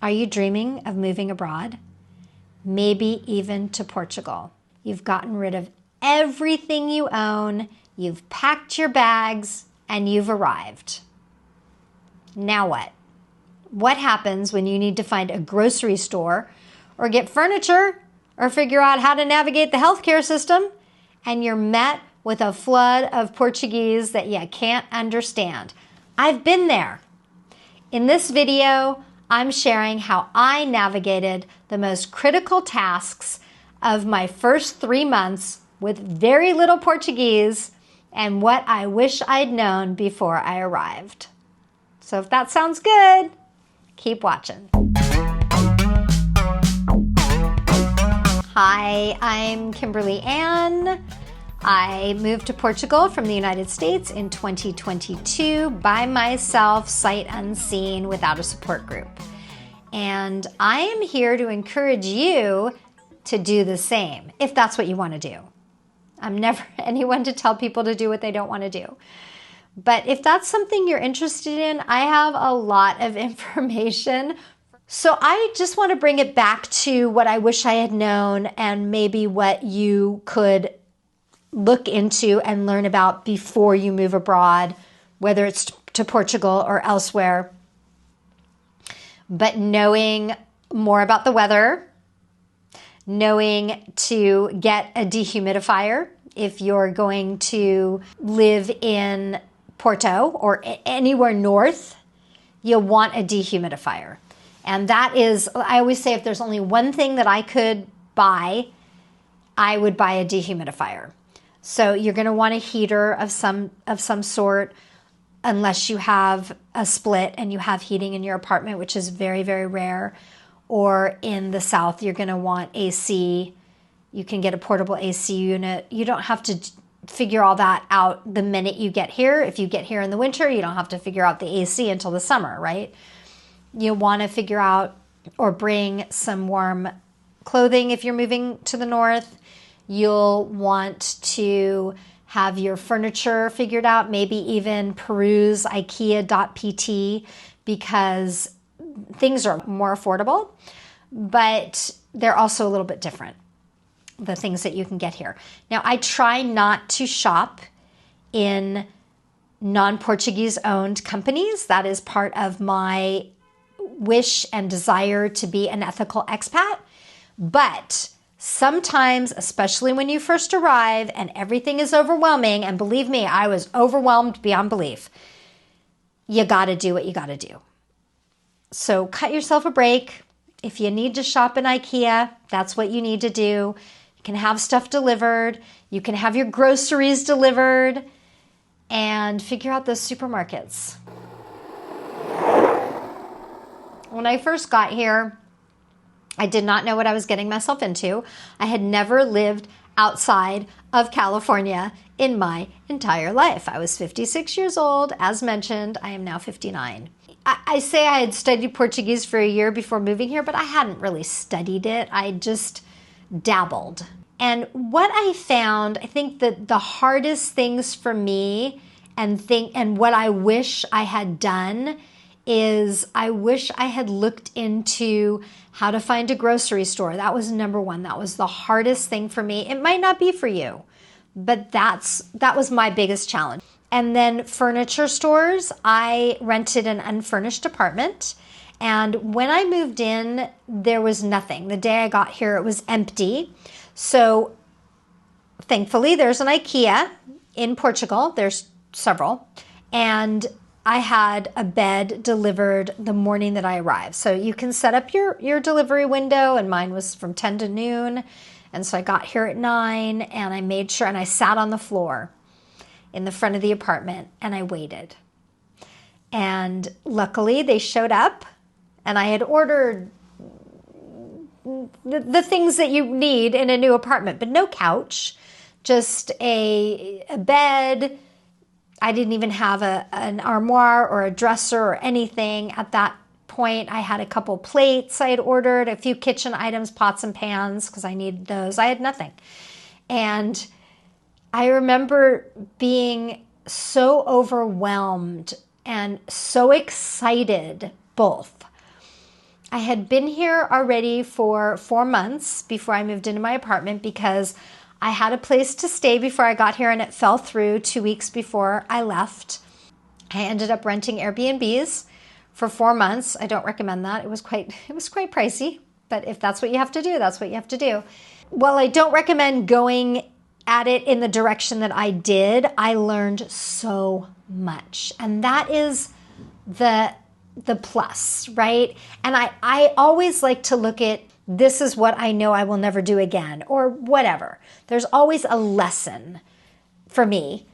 Are you dreaming of moving abroad? Maybe even to Portugal. You've gotten rid of everything you own, you've packed your bags, and you've arrived. Now what? What happens when you need to find a grocery store or get furniture or figure out how to navigate the healthcare system and you're met with a flood of Portuguese that you can't understand? I've been there. In this video, I'm sharing how I navigated the most critical tasks of my first 3 months with very little Portuguese and what I wish I'd known before I arrived. So if that sounds good, keep watching. Hi, I'm Kimberly Ann. I moved to Portugal from the United States in 2022 by myself, sight unseen, without a support group. And I am here to encourage you to do the same, if that's what you want to do. I'm never anyone to tell people to do what they don't want to do. But if that's something you're interested in, I have a lot of information. So I just want to bring it back to what I wish I had known and maybe what you could look into and learn about before you move abroad, whether it's to Portugal or elsewhere. But knowing more about the weather, knowing to get a dehumidifier if you're going to live in Porto or anywhere north, you'll want a dehumidifier. And that is, I always say, if there's only one thing that I could buy, I would buy a dehumidifier. So you're going to want a heater of some sort, unless you have a split and you have heating in your apartment, which is very, very rare. Or in the South, you're going to want AC. You can get a portable AC unit. You don't have to figure all that out the minute you get here. If you get here in the winter, you don't have to figure out the AC until the summer, right? You'll want to figure out or bring some warm clothing if you're moving to the north. You'll want to have your furniture figured out, maybe even peruse ikea.pt, because things are more affordable, but they're also a little bit different, the things that you can get here. Now, I try not to shop in non-Portuguese owned companies. That is part of my wish and desire to be an ethical expat. But sometimes, especially when you first arrive and everything is overwhelming, and believe me, I was overwhelmed beyond belief, you got to do what you got to do. So cut yourself a break. If you need to shop in IKEA, that's what you need to do. You can have stuff delivered. You can have your groceries delivered and figure out those supermarkets. When I first got here, I did not know what I was getting myself into. I had never lived outside of California in my entire life. I was 56 years old. As mentioned, I am now 59. I say I had studied Portuguese for a year before moving here, but I hadn't really studied it. I just dabbled. And what I found, I think that the hardest things for me and what I wish I had done is I wish I had looked into how to find a grocery store. That was number one. That was the hardest thing for me. It might not be for you, but that was my biggest challenge. And then furniture stores, I rented an unfurnished apartment. And when I moved in, there was nothing. The day I got here, it was empty. So thankfully, there's an IKEA in Portugal. There's several. And I had a bed delivered the morning that I arrived. So you can set up your delivery window, and mine was from 10 to noon. And so I got here at 9, and I made sure, and I sat on the floor in the front of the apartment, and I waited. And luckily they showed up, and I had ordered the things that you need in a new apartment, but no couch, just a bed. I didn't even have an armoire or a dresser or anything at that point. I had a couple plates I had ordered, a few kitchen items, pots and pans, because I needed those. I had nothing. And I remember being so overwhelmed and so excited both. I had been here already for 4 months before I moved into my apartment because I had a place to stay before I got here and it fell through 2 weeks before I left. I ended up renting Airbnbs for 4 months. I don't recommend that. It was quite pricey, but if that's what you have to do, that's what you have to do. While I don't recommend going at it in the direction that I did, I learned so much. And that is the plus, right? And I always like to look at, this is what I know I will never do again, or whatever. There's always a lesson for me,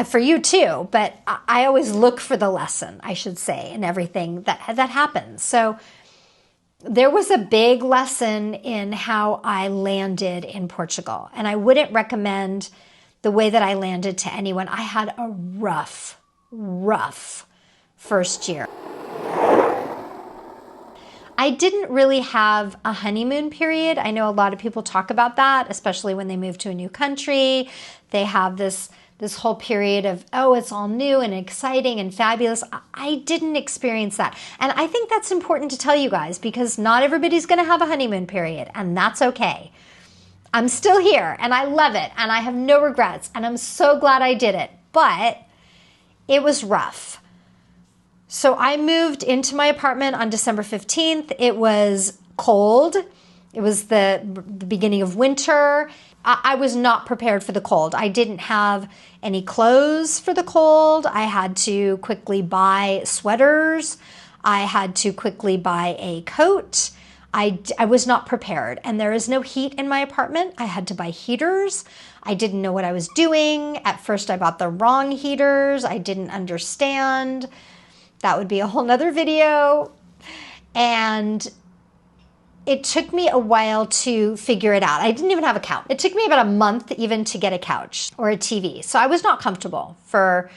for you too, but I always look for the lesson, I should say, in everything that happens. So there was a big lesson in how I landed in Portugal, and I wouldn't recommend the way that I landed to anyone. I had a rough first year. I didn't really have a honeymoon period. I know a lot of people talk about that, especially when they move to a new country. They have this whole period of, oh, it's all new and exciting and fabulous. I didn't experience that. And I think that's important to tell you guys because not everybody's going to have a honeymoon period, and that's okay. I'm still here and I love it and I have no regrets and I'm so glad I did it, but it was rough. So I moved into my apartment on December 15th. It was cold. It was the beginning of winter. I was not prepared for the cold. I didn't have any clothes for the cold. I had to quickly buy sweaters. I had to quickly buy a coat. I was not prepared. And there is no heat in my apartment. I had to buy heaters. I didn't know what I was doing. At first, I bought the wrong heaters. I didn't understand. That would be a whole nother video. And it took me a while to figure it out. I didn't even have a couch. It took me about a month even to get a couch or a TV. So I was not comfortable for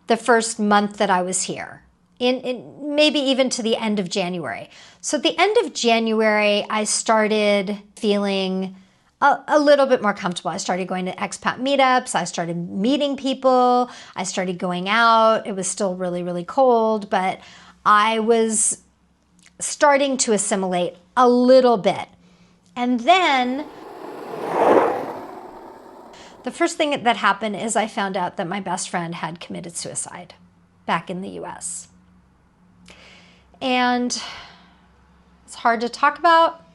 the first month that I was here, in maybe even to the end of January. So at the end of January, I started feeling a little bit more comfortable. I started going to expat meetups. I started meeting people. I started going out. It was still really cold, but I was starting to assimilate a little bit. And then the first thing that happened is I found out that my best friend had committed suicide back in the US. And it's hard to talk about,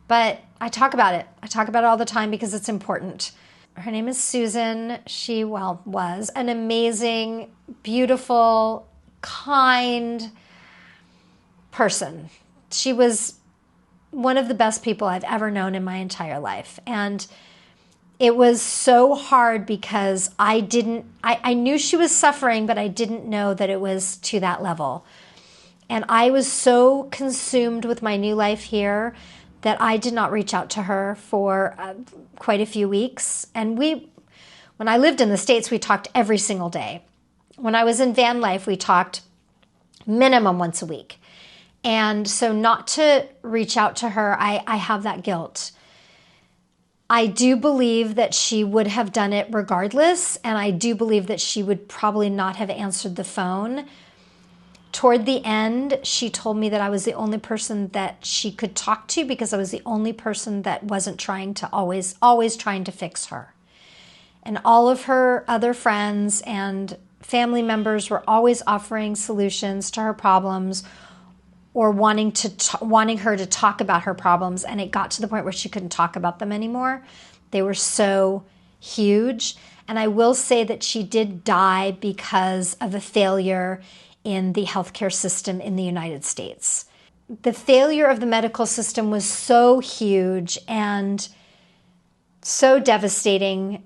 but I talk about it. I talk about it all the time because it's important. Her name is Susan. She, was an amazing, beautiful, kind person. She was one of the best people I've ever known in my entire life. And it was so hard because I knew she was suffering, but I didn't know that it was to that level. And I was so consumed with my new life here that I did not reach out to her for quite a few weeks. And when I lived in the States, we talked every single day. When I was in van life, we talked minimum once a week. And so not to reach out to her, I have that guilt. I do believe that she would have done it regardless, and I do believe that she would probably not have answered the phone. Toward the end, she told me that I was the only person that she could talk to because I was the only person that wasn't trying to always trying to fix her. And all of her other friends and family members were always offering solutions to her problems or wanting her to talk about her problems. And it got to the point where she couldn't talk about them anymore. They were so huge. And I will say that she did die because of a failure in the healthcare system in the United States. The failure of the medical system was so huge and so devastating,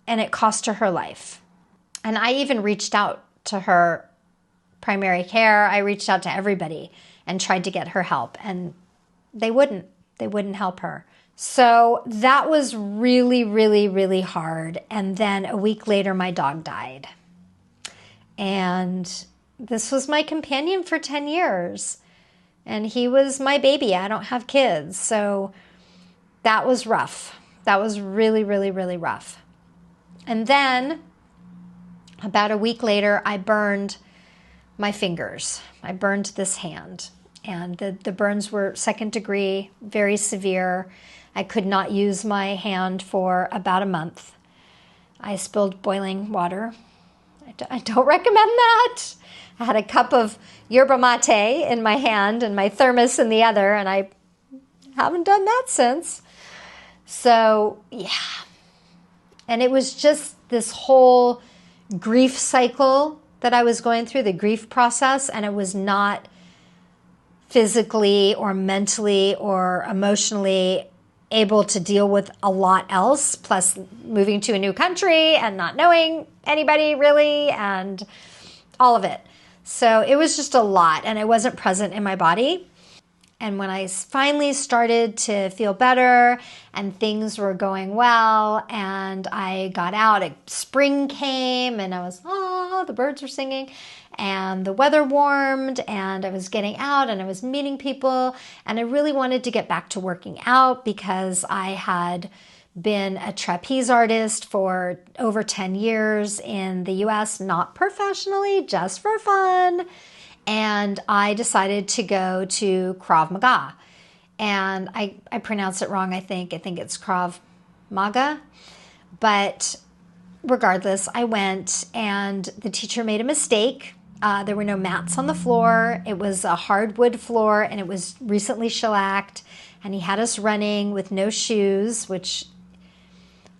and it cost her life. And I even reached out to her primary care. I reached out to everybody and tried to get her help, and they wouldn't help her. So that was really hard. And then a week later, my dog died. And this was my companion for 10 years. And he was my baby. I don't have kids. So that was rough. That was really rough. And then about a week later, I burned my fingers. I burned this hand. And the burns were 2nd degree, very severe. I could not use my hand for about a month. I spilled boiling water. I don't recommend that. I had a cup of yerba mate in my hand and my thermos in the other, and I haven't done that since. So, yeah. And it was just this whole grief cycle that I was going through, the grief process, and it was not physically or mentally or emotionally able to deal with a lot else, plus moving to a new country and not knowing anybody really and all of it. So it was just a lot, and I wasn't present in my body. And when I finally started to feel better and things were going well and I got out, spring came and I was, oh, the birds were singing and the weather warmed and I was getting out and I was meeting people, and I really wanted to get back to working out because I had been a trapeze artist for over 10 years in the US, not professionally, just for fun. And I decided to go to Krav Maga. And I pronounce it wrong, I think. I think it's Krav Maga. But regardless, I went and the teacher made a mistake. There were no mats on the floor. It was a hardwood floor and it was recently shellacked. And he had us running with no shoes, which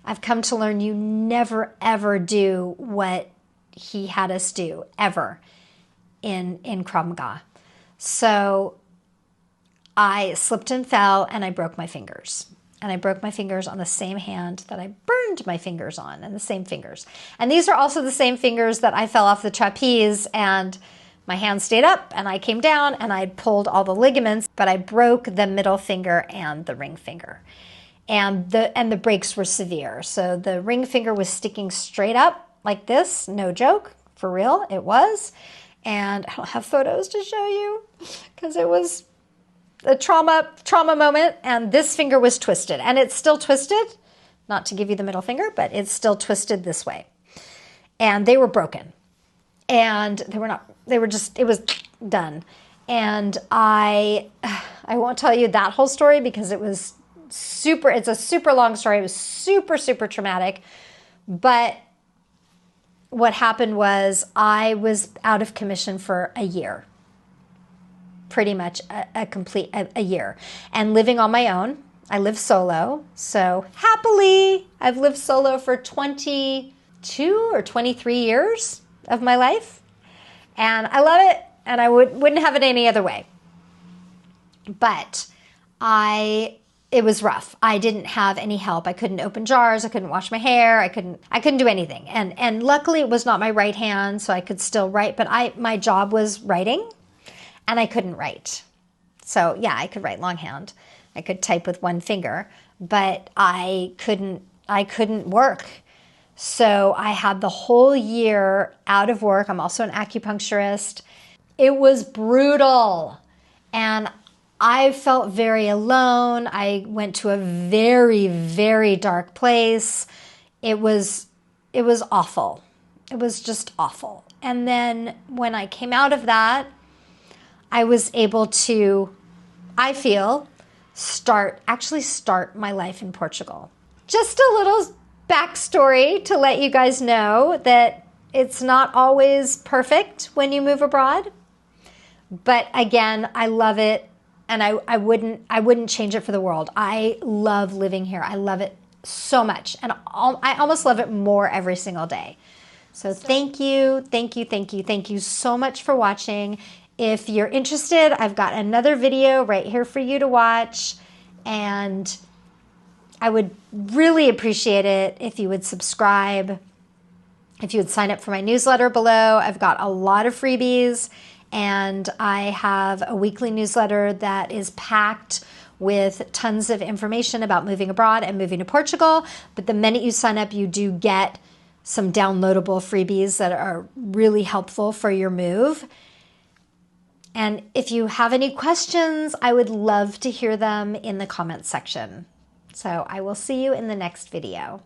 I've come to learn you never, ever do what he had us do, ever, in Krav Maga. So I slipped and fell and I broke my fingers. And I broke my fingers on the same hand that I burned my fingers on, and the same fingers. And these are also the same fingers that I fell off the trapeze and my hand stayed up and I came down and I pulled all the ligaments, but I broke the middle finger and the ring finger. And the breaks were severe. So the ring finger was sticking straight up like this, no joke, for real, it was. And I don't have photos to show you because it was a trauma moment, and this finger was twisted, and it's still twisted, not to give you the middle finger, but it's still twisted this way. And they were broken, and it was done. And I won't tell you that whole story because it's a super long story. It was super, super traumatic. But what happened was I was out of commission for a year. Pretty much a year, and living on my own. I live solo, so happily I've lived solo for 22 or 23 years of my life, and I love it, and I wouldn't have it any other way. But it was rough. I didn't have any help. I couldn't open jars. I couldn't wash my hair. I couldn't do anything. And luckily it was not my right hand, so I could still write. But my job was writing. And I couldn't write. So yeah, I could write longhand. I could type with one finger, but I couldn't work. So I had the whole year out of work. I'm also an acupuncturist. It was brutal. And I felt very alone. I went to a very, very dark place. It was awful. It was just awful. And then when I came out of that, I was able to, I feel, start my life in Portugal. Just a little backstory to let you guys know that it's not always perfect when you move abroad. But again, I love it, and I wouldn't change it for the world. I love living here. I love it so much, and I almost love it more every single day. So thank you so much for watching. If you're interested, I've got another video right here for you to watch, and I would really appreciate it if you would subscribe, if you would sign up for my newsletter below. I've got a lot of freebies, and I have a weekly newsletter that is packed with tons of information about moving abroad and moving to Portugal. But the minute you sign up, you do get some downloadable freebies that are really helpful for your move. And if you have any questions, I would love to hear them in the comments section. So I will see you in the next video.